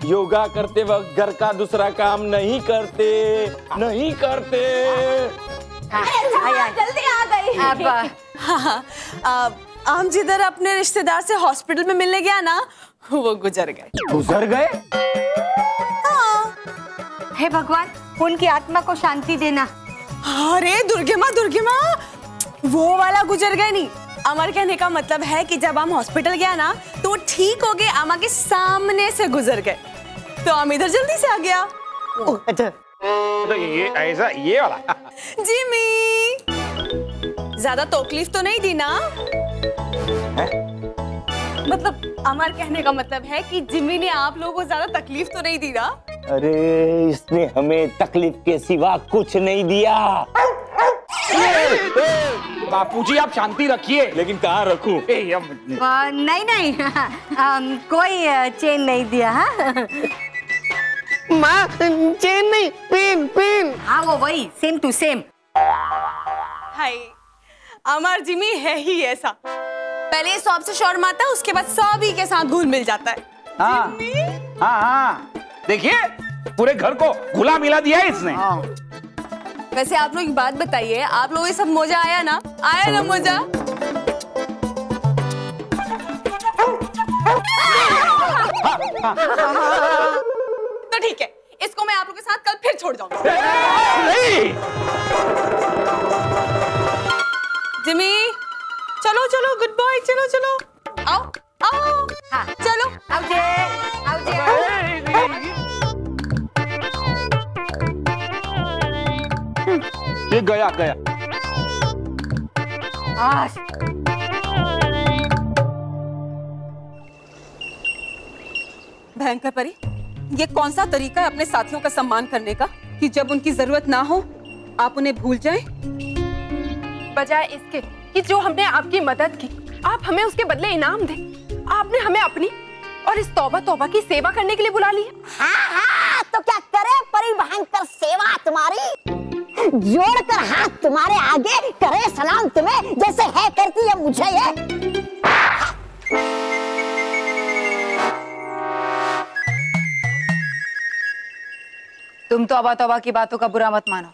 योगा करते वक्त घर का दूसरा काम नहीं करते। जल्दी आ गई। हम जिधर अपने रिश्तेदार से हॉस्पिटल में मिलने गया ना, वो गुजर गए। हाँ। हे भगवान, उनकी आत्मा को शांति देना। अरे दुर्गे माँ, वो वाला गुजर गए नहीं। अमर कहने का मतलब है कि जब हम हॉस्पिटल गया ना तो वो ठीक हो गए, अम्मा के सामने से गुजर गए, तो हम इधर जल्दी से आ गया। अच्छा तो ये ऐसा ये वाला। जिमी, ज्यादा तकलीफ तो नहीं दी ना? मतलब अमर कहने का मतलब है कि जिमी ने आप लोगों को ज्यादा तकलीफ तो नहीं दी ना? अरे इसने हमें तकलीफ के सिवा कुछ नहीं दिया। बापूजी आप शांति रखिए। लेकिन कहाँ रखूं? नहीं कोई चेन नहीं दिया। माँ चेन नहीं, पेन। हाँ वो वही, same to same. Hi, Amar Jimmy है ही ऐसा, पहले सब से शोर मारता है, उसके बाद सभी के साथ घुल मिल जाता है। हाँ, देखिए पूरे घर को घुला मिला दिया है इसने। वैसे आप लोग एक बात बताइए, आप लोगों को सब मजा आया ना? मजा? तो ठीक है, इसको मैं आप लोगों के साथ कल फिर छोड़ जाऊंगा। जिमी, चलो गुड बॉय, चलो आओ। हाँ। चलो आओ जे। ये गया। भयंकर परी, ये कौन सा तरीका है अपने साथियों का सम्मान करने का कि जब उनकी जरूरत ना हो आप उन्हें भूल जाएं? बजाय इसके कि जो हमने आपकी मदद की, आप हमें उसके बदले इनाम दें। आपने हमें अपनी और इस तौबा की सेवा करने के लिए बुला लिया। हाँ, तो क्या करे परी भयंकर सेवा तुम्हारी, जोड़कर हाथ तुम्हारे आगे करे सलाम तुम्हें, जैसे है करती है मुझे ये। तुम तो तौबा की बातों का बुरा मत मानो,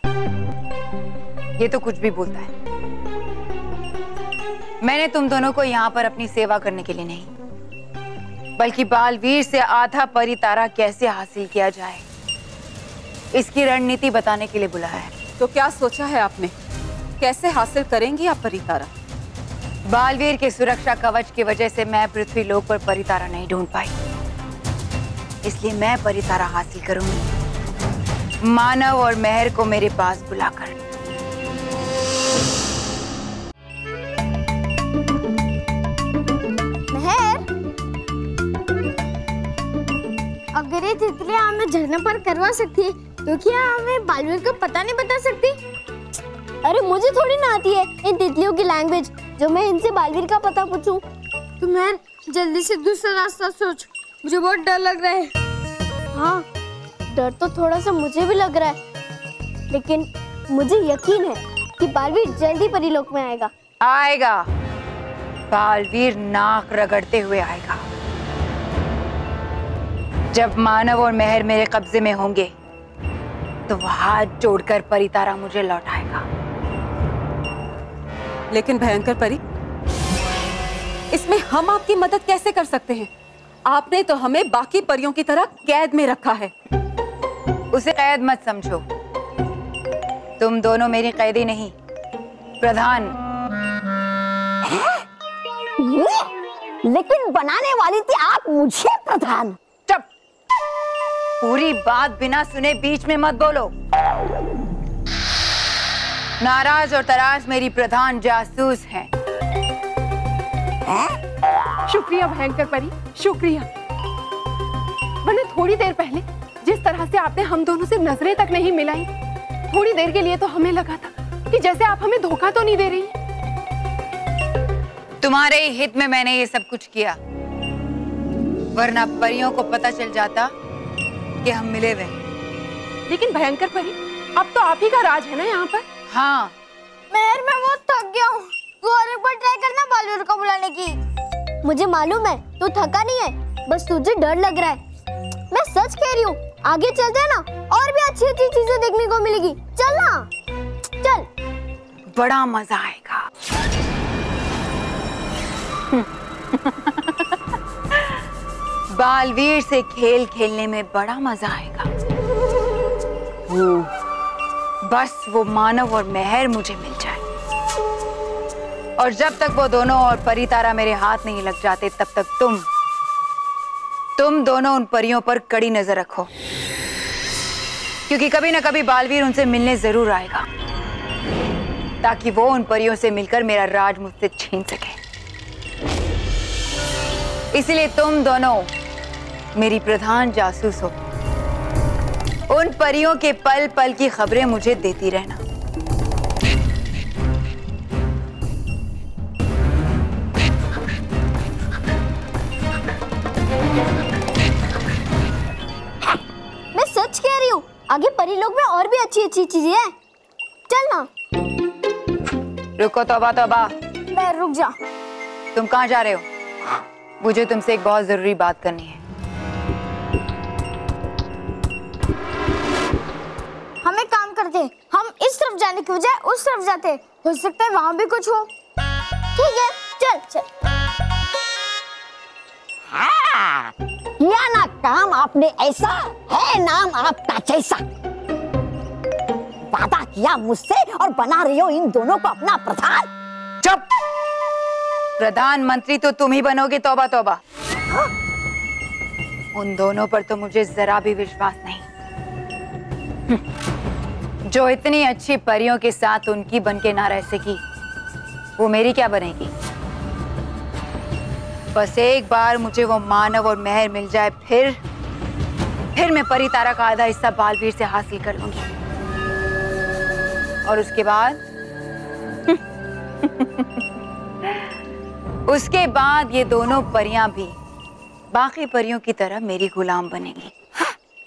ये तो कुछ भी बोलता है। मैंने तुम दोनों को यहाँ पर अपनी सेवा करने के लिए नहीं, बल्कि बालवीर से आधा परितारा कैसे हासिल किया जाए इसकी रणनीति बताने के लिए बुलाया है। तो क्या सोचा है आपने, कैसे हासिल करेंगी आप परितारा? बालवीर के सुरक्षा कवच की वजह से मैं पृथ्वी लोक पर परितारा नहीं ढूंढ पाई, इसलिए मैं परितारा हासिल करूंगी मानव और मेहर को मेरे पास बुलाकर। मेहर, अगर ये तितलियां हमें झरने पर करवा सकती है तो क्या हमें बालवीर का पता नहीं बता सकती? अरे मुझे थोड़ी ना आती है इन तितलियों की लैंग्वेज जो मैं इनसे बालवीर का पता पूछूं। तो मेहर जल्दी से दूसरा रास्ता सोच। मुझे बहुत डर लग रहा है। हाँ, डर तो थोड़ा सा मुझे भी लग रहा है, लेकिन मुझे यकीन है कि बालवीर जल्दी परीलोक में आएगा। आएगा, बालवीर नाक रगड़ते हुए आएगा। जब मानव और मेहर मेरे कब्जे में होंगे तो वो हाथ जोड़कर परितारा मुझे लौटाएगा। लेकिन भयंकर परी, इसमें हम आपकी मदद कैसे कर सकते हैं? आपने तो हमें बाकी परियों की तरह कैद में रखा है। उसे कैद मत समझो, तुम दोनों मेरी कैदी नहीं, प्रधान। लेकिन बनाने वाली थी आप मुझे प्रधान। चुप, पूरी बात बिना सुने बीच में मत बोलो। नाराज और तराश मेरी प्रधान जासूस हैं। शुक्रिया भयंकर परी, शुक्रिया। वरना थोड़ी देर पहले जिस तरह से आपने हम दोनों से नजरें तक नहीं मिलाई, थोड़ी देर के लिए तो हमें लगा था कि जैसे आप हमें धोखा तो नहीं दे रही। तुम्हारे ही हित में मैंने ये सब कुछ किया, वरना परियों को पता चल जाता कि हम मिले हुए। लेकिन भयंकर परी, अब तो आप ही का राज है ना यहाँ पर। हाँ। मेहर, मैं बहुत थक गया हूँ। तू और एक बार ट्राई करना बालवीर को बुलाने की। मुझे मालूम है तू थका नहीं है, बस तुझे डर लग रहा है। मैं सच कह रही हूँ, आगे चलते हैं ना, और भी अच्छी अच्छी चीजें देखने को मिलेगी। चल ना, चल। बड़ा मजा आएगा। बालवीर से खेल खेलने में बड़ा मजा आएगा। बस वो मानव और मेहर मुझे मिल जाए, और जब तक वो दोनों और परितारा मेरे हाथ नहीं लग जाते, तब तक तुम दोनों उन परियों पर कड़ी नजर रखो, क्योंकि कभी ना कभी बालवीर उनसे मिलने जरूर आएगा, ताकि वो उन परियों से मिलकर मेरा राज मुझसे छीन सके। इसलिए तुम दोनों मेरी प्रधान जासूस हो। उन परियों के पल पल की खबरें मुझे देती रहना। मैं सच कह रही हूँ, आगे परीलोक में और भी अच्छी अच्छी चीजें हैं। चल ना। रुको तौबा तौबा। मैं रुक जा। तुम कहाँ जा रहे हो? मुझे तुमसे एक बहुत जरूरी बात करनी है। हम एक काम करते हैं, हम इस तरफ जाने की बजाय उस तरफ जाते हैं। हो सकता है वहां भी कुछ हो। ठीक है, चल चल। हाँ, किया ना काम आपने ऐसा, है नाम आपका जैसा। वादा किया मुझसे और बना रही हो इन दोनों को अपना प्रधान। चुप! प्रधानमंत्री तो तुम ही बनोगे, तौबा तौबा। हाँ? उन दोनों पर तो मुझे जरा भी विश्वास नहीं। जो इतनी अच्छी परियों के साथ उनकी बनके ना रह सकी, वो मेरी क्या बनेगी? बस एक बार मुझे वो मानव और मेहर मिल जाए, फिर मैं परितारा का आधा हिस्सा बालवीर से हासिल कर लूंगी, और उसके बाद ये दोनों परियां भी बाकी परियों की तरह मेरी गुलाम बनेंगी।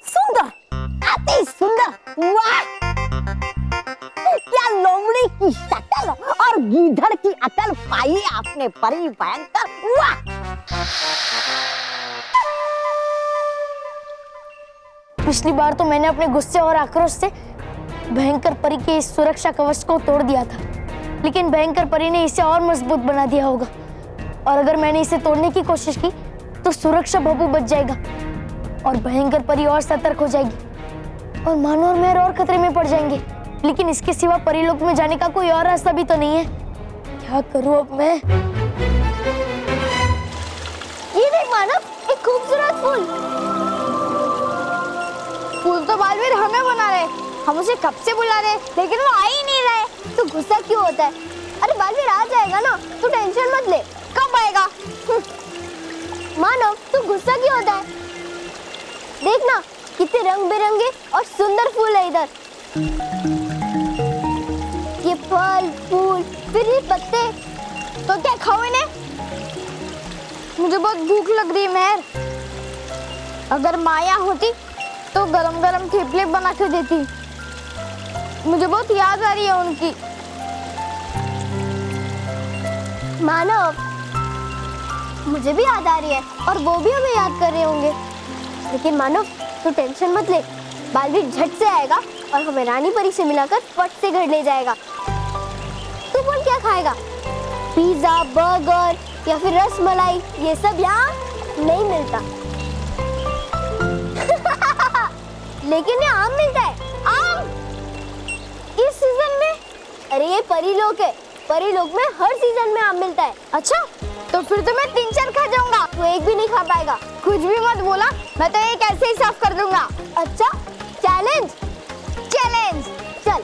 सुंदर, अति सुंदर। वाह, क्या लोमड़ी की शक्ल और गीधड़ की अकल पाई आपने परी भयंकर। वाह। पिछली बार तो मैंने अपने गुस्से और आक्रोश से भयंकर परी के इस सुरक्षा कवच को तोड़ दिया था, लेकिन भयंकर परी ने इसे और मजबूत बना दिया होगा, और अगर मैंने इसे तोड़ने की कोशिश की तो सुरक्षा भभू बच जाएगा और भयंकर परी और सतर्क हो जाएगी, और मानो और मेहर और खतरे में पड़ जाएंगे। लेकिन इसके सिवा परीलोक में जाने का कोई और रास्ता भी तो नहीं है। क्या करूं अब मैं? ये देख मानव, एक खूबसूरत फूल। फूल तो बालवीर हमें बुला रहे, हम उसे कब से बुला रहे, लेकिन वो आ ही नहीं रहे। तो गुस्सा क्यों होता है? अरे बालवीर आ जाएगा ना, तू टेंशन मत ले। कब आएगा? मानव, तू गुस्सा क्यों होता है? देखना कितने रंग बिरंगे और सुंदर फूल है इधर। ये फल फूल, फिर ये पत्ते, तो क्या खाओ इन्हें? मुझे बहुत भूख लग रही है मेहर। अगर माया होती तो गरम गरम थेपले बना के देती। मुझे बहुत याद आ रही है उनकी। मानव, मुझे भी याद आ रही है और वो भी हमें याद कर रहे होंगे। लेकिन मानव, तू टेंशन मत ले, बालवीर झट से आएगा और हमें रानी परी से मिलाकर फट से घर ले जाएगा। तू बोल क्या खाएगा? पिज्जा, बर्गर या फिर रसमलाई? ये सब यहाँ नहीं मिलता। लेकिन यहाँ आम मिलता है। आम इस सीजन में? अरे ये परी लोक है, परी लोक में हर सीजन में आम मिलता है। अच्छा, तो फिर तो मैं 3-4 खा जाऊंगा, तू एक भी नहीं खा पाएगा। कुछ भी मत बोला, मैं तो एक ऐसे ही साफ कर दूंगा। अच्छा, चैलेंज? चैलेंज, चल।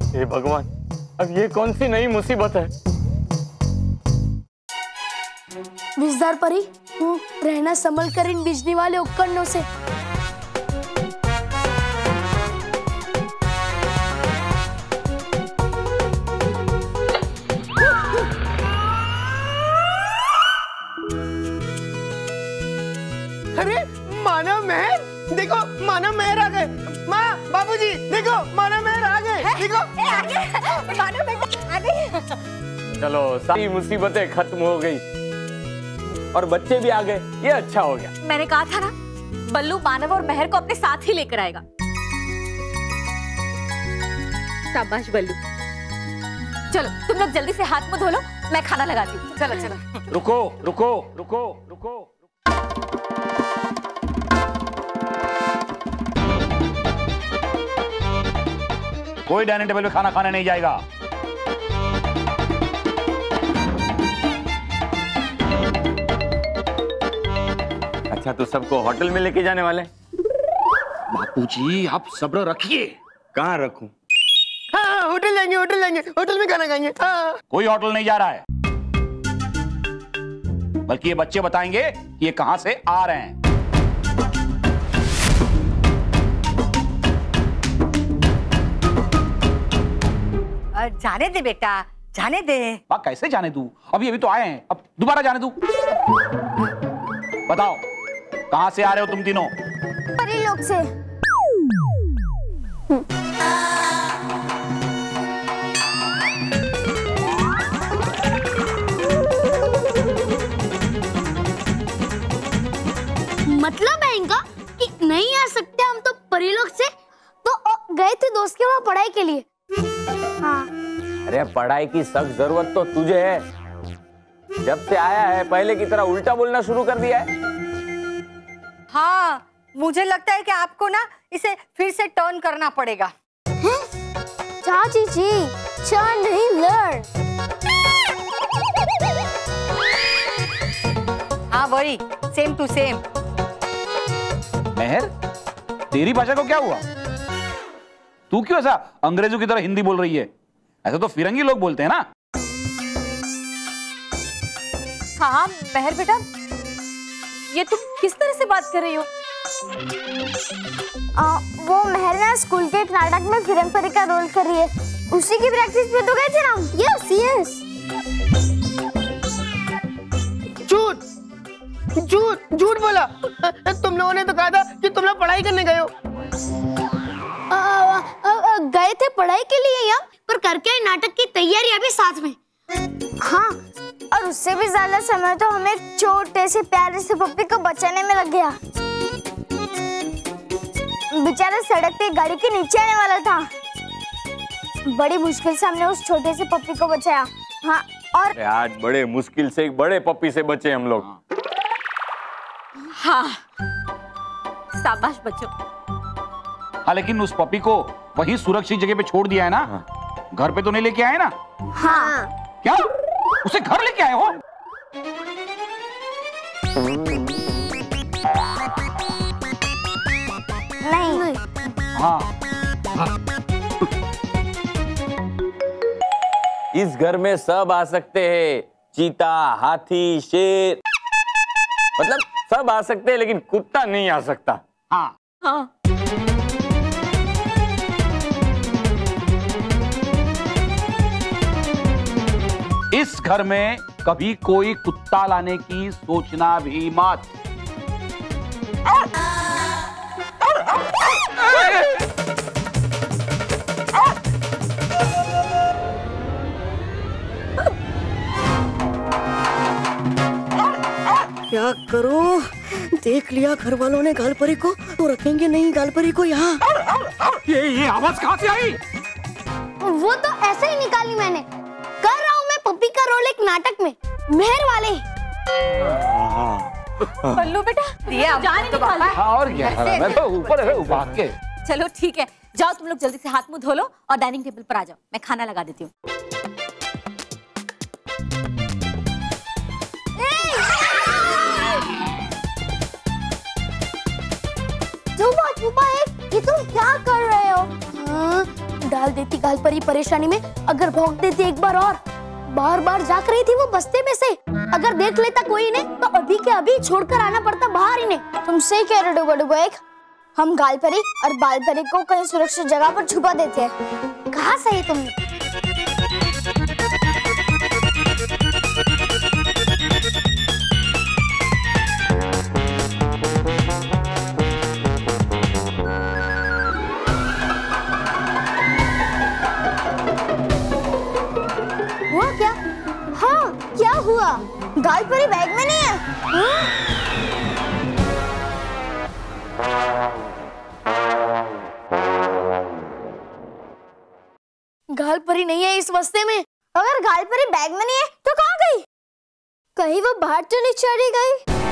हे भगवान, अब ये कौन सी नई मुसीबत है? विजदार परी, रहना संभल कर इन बिजली वाले उपकरणों से। अरे मानव महर, देखो मानव महर आ गए। माँ, बाबूजी, देखो मानव महर आ गए। देखो आ गए, मानव बेटा आ गए। चलो, सारी मुसीबतें खत्म हो गई और बच्चे भी आ गए, ये अच्छा हो गया। मैंने कहा था ना, बल्लू मानव और महर को अपने साथ ही लेकर आएगा। शाबाश बल्लू। चलो तुम लोग जल्दी से हाथ मुंह धो लो, मैं खाना लगाती हूँ। चलो चलो। रुको रुको रुको रुको। कोई डाइनिंग टेबल पे खाना खाने नहीं जाएगा। अच्छा, तो सबको होटल में लेके जाने वाले? बापूजी आप सब्र रखिए। कहाँ रखूं? हाँ, होटल जाएंगे, होटल जाएंगे, होटल में खाना खाएंगे। हाँ। कोई होटल नहीं जा रहा है, बल्कि ये बच्चे बताएंगे कि ये कहां से आ रहे हैं। जाने दे बेटा, जाने दे। कैसे जाने दूं? अभी तो आए हैं, अब दोबारा जाने दूं? बताओ कहां से आ रहे हो तुम तीनों? परी लोक से। मतलब है इनका कि नहीं आ सकते हम तो परी लोक से, तो गए थे दोस्त के वहाँ पढ़ाई के लिए। हाँ। अरे पढ़ाई की सख्त जरूरत तो तुझे है। जब से आया है पहले की तरह उल्टा बोलना शुरू कर दिया है। हाँ, मुझे लगता है कि आपको ना इसे फिर से टर्न करना पड़ेगा। चाची जी, टर्न नहीं, लर्न। हाँ वही, सेम टू सेम। महर, तेरी भाषा को क्या हुआ? तू क्यों ऐसा अंग्रेजों की तरह हिंदी बोल रही है? ऐसा तो फिरंगी लोग बोलते हैं ना। हाँ महर बेटा, ये तुम किस तरह से बात कर रही हो? वो महर ना स्कूल के एक नाटक में फिरंग परी का रोल कर रही है, उसी की प्रैक्टिस पे तो गए थे ना। Yes yes. झूठ झूठ झूठ बोला। तुम लोगों ने तो कहा था कि तुम लोग पढ़ाई करने गए हो। गए थे पढ़ाई के लिए या पर करके आई नाटक की तैयारी अभी साथ में। हाँ, और उससे भी ज्यादा समय तो हमें छोटे से प्यारे से पप्पी को बचाने में लग गया। बेचारा सड़क पे गाड़ी के नीचे आने वाला था। बड़ी मुश्किल से हमने उस छोटे से पप्पी को बचाया। हाँ, और आज बड़े मुश्किल से एक बड़े पप्पी से बचे हम लोग। हाँ, शाबाश बच्चों। हाँ, लेकिन उस पपी को वही सुरक्षित जगह पे छोड़ दिया है ना? हाँ। घर पे तो नहीं लेके आए ना? हाँ। क्या उसे घर लेके आए हो? नहीं। हाँ। इस घर में सब आ सकते हैं, चीता, हाथी, शेर, मतलब सब आ सकते हैं लेकिन कुत्ता नहीं आ सकता। हाँ हाँ। इस घर में कभी कोई कुत्ता लाने की सोचना भी मत। क्या करो, देख लिया घर वालों ने गालपरी को, तो रखेंगे नहीं गालपरी को यहाँ। ये आवाज कहाँ से आई? वो तो ऐसे ही निकाली मैंने। कर रहा हूँ मैं पप्पी का रोल एक नाटक में, मेहर वाले। बल्लू बेटा दिया जाने तो बाबा। और क्या, मैं तो ऊपर है भाग के। चलो ठीक है, जाओ तुम लोग जल्दी से हाथ मुंह धो लो और डाइनिंग टेबल पर आ जाओ, मैं खाना लगा देती हूँ। ये तुम क्या कर रहे हो? डाल देती गालपरी परेशानी में, अगर भौंक देती एक बार और। बार बार जाग रही थी वो बस्ते में से, अगर देख लेता कोई ने तो अभी के अभी छोड़कर आना पड़ता बाहर इन्हें। तुम सही कह रहे हो डुबा एक, हम गालपरी और बालपरी को कहीं सुरक्षित जगह पर छुपा देते हैं। कहा सही तुमने। हुआ क्या? हाँ क्या हुआ? गालपरी बैग में नहीं है। गालपरी नहीं है इस बस्ते में। अगर गालपरी बैग में नहीं है तो कहाँ गई? कहीं वो बाहर तो नहीं चली गई?